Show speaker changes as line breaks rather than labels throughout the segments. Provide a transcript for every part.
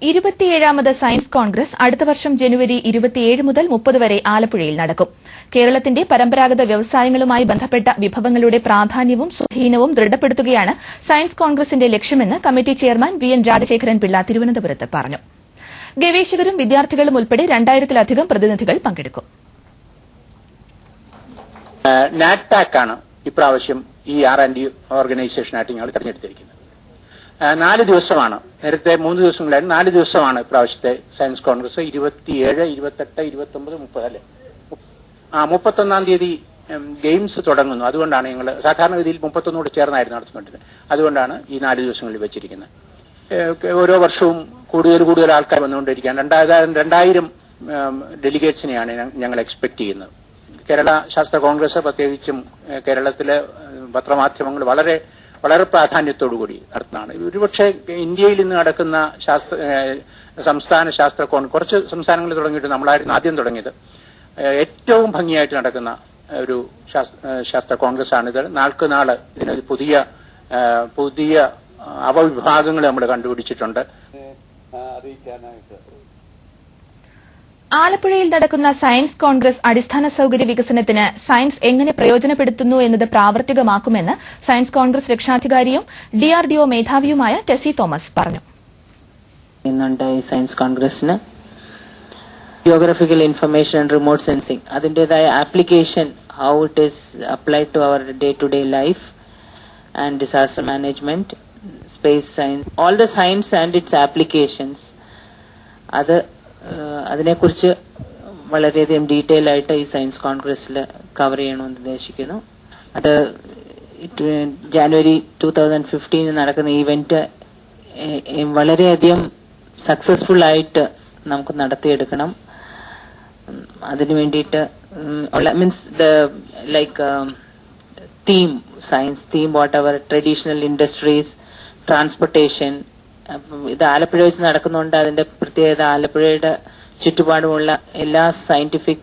27ാമത് science congress അടുത്ത വർഷം ജനുവരി 27 മുതൽ 30 വരെ ആലപ്പുഴയിൽ നടക്കും. കേരളത്തിന്റെ പരമ്പരാഗത വ്യവസായങ്ങളുമായി ബന്ധപ്പെട്ട വിഭവങ്ങളുടെ പ്രാധാന്യവും സ്വാധീനവും ദൃഢപ്പെടുത്തുകയാണ് സയൻസ് കോൺഗ്രസിന്റെ ലക്ഷ്യമെന്ന് കമ്മിറ്റി ചെയർമാൻ വി.എൻ. രാജശേഖരൻ പിള്ള തിരുവനന്തപുരത്ത് പറഞ്ഞു. ഗവേഷകരും വിദ്യാർത്ഥികളും ഉൾപ്പെടെ 2000-ലധികം പ്രതിനിധികൾ പങ്കെടുക്കും.
നാറ്റ്പാക്കാണ് ഇപ്രാവശ്യം ഈ R&D ഓർഗനൈസേഷനായിട്ട് ഞങ്ങൾ തെരഞ്ഞെടുത്തിരിക്കുന്നത്. 4 ദിവസമാണ്, നേരത്തെ 3 ദിവസങ്ങളായിരുന്നു, 4 ദിവസമാണ് ഇപ്രാവശ്യത്തെ സയൻസ് കോൺഗ്രസ്. 27, 28, 29, 30 അല്ലെ 31-ാം തീയതി ഗെയിംസ് തുടങ്ങുന്നു. അതുകൊണ്ടാണ് ഞങ്ങൾ സാധാരണഗതിയിൽ 31 ചേർന്നായിരുന്നു നടത്തിക്കൊണ്ടിരുന്നത്. അതുകൊണ്ടാണ് ഈ 4 ദിവസങ്ങളിൽ വെച്ചിരിക്കുന്നത്. ഓരോ വർഷവും കൂടുതൽ ആൾക്കാർ വന്നുകൊണ്ടിരിക്കുകയാണ്. 2000 ഡെലിഗേറ്റ്സിനെയാണ് ഞങ്ങൾ എക്സ്പെക്ട് ചെയ്യുന്നത്. കേരള ശാസ്ത്ര കോൺഗ്രസ് പ്രത്യേകിച്ചും കേരളത്തിലെ പത്രമാധ്യമങ്ങൾ വളരെ പ്രാധാന്യത്തോടുകൂടി നടത്തുന്നതാണ്. ഒരുപക്ഷെ ഇന്ത്യയിൽ ഇന്ന് നടക്കുന്ന സംസ്ഥാന ശാസ്ത്ര കുറച്ച് സംസ്ഥാനങ്ങളിൽ തുടങ്ങിയിട്ട് നമ്മളായിരുന്നു ആദ്യം തുടങ്ങിയത്. ഏറ്റവും ഭംഗിയായിട്ട് നടക്കുന്ന ഒരു ശാസ്ത്ര കോൺഗ്രസ് ആണിത്. നാൾക്ക് നാള് ഇതിനൊരു പുതിയ അവവിഭാഗങ്ങൾ നമ്മൾ കണ്ടുപിടിച്ചിട്ടുണ്ട്.
ആലപ്പുഴയിൽ നടക്കുന്ന സയൻസ് കോൺഗ്രസ് അടിസ്ഥാന സൌകര്യ വികസനത്തിന് സയൻസ് എങ്ങനെ പ്രയോജനപ്പെടുത്തുന്നു എന്നത് പ്രാവർത്തികമാക്കുമെന്ന് സയൻസ് കോൺഗ്രസ് രക്ഷാധികാരിയും DRDO മേധാവിയുമായ ടെസി തോമസ് പറഞ്ഞു.
സയൻസ് കോൺഗ്രസിന് ജിയോഗ്രഫിക്കൽ ഇൻഫർമേഷൻ ആൻഡ് റിമോട്ട് സെൻസിംഗ് അതിന്റേതായ application how it is applied to our day to day life and disaster management, space science, all the science and its applications, അതിനെക്കുറിച്ച് വളരെയധികം ഡീറ്റെയിൽ ആയിട്ട് ഈ സയൻസ് കോൺഗ്രസിൽ കവർ ചെയ്യണമെന്ന് ഉദ്ദേശിക്കുന്നു. അത് ജനുവരി 2015 നടക്കുന്ന ഈവന്റ് വളരെയധികം സക്സസ്ഫുൾ ആയിട്ട് നമുക്ക് നടത്തിയെടുക്കണം. അതിനു വേണ്ടിയിട്ട് means theme, science theme, what ever, traditional industries, transportation. ഇത് ആലപ്പുഴ വെച്ച് നടക്കുന്നുണ്ട്. അതിന്റെ പ്രത്യേകത ആലപ്പുഴയുടെ ചുറ്റുപാടുമുള്ള എല്ലാ സയന്റിഫിക്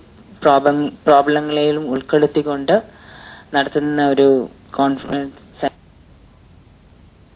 പ്രോബ്ലങ്ങളെയും ഉൾപ്പെടുത്തിക്കൊണ്ട് നടത്തുന്ന ഒരു കോൺഫറൻസ്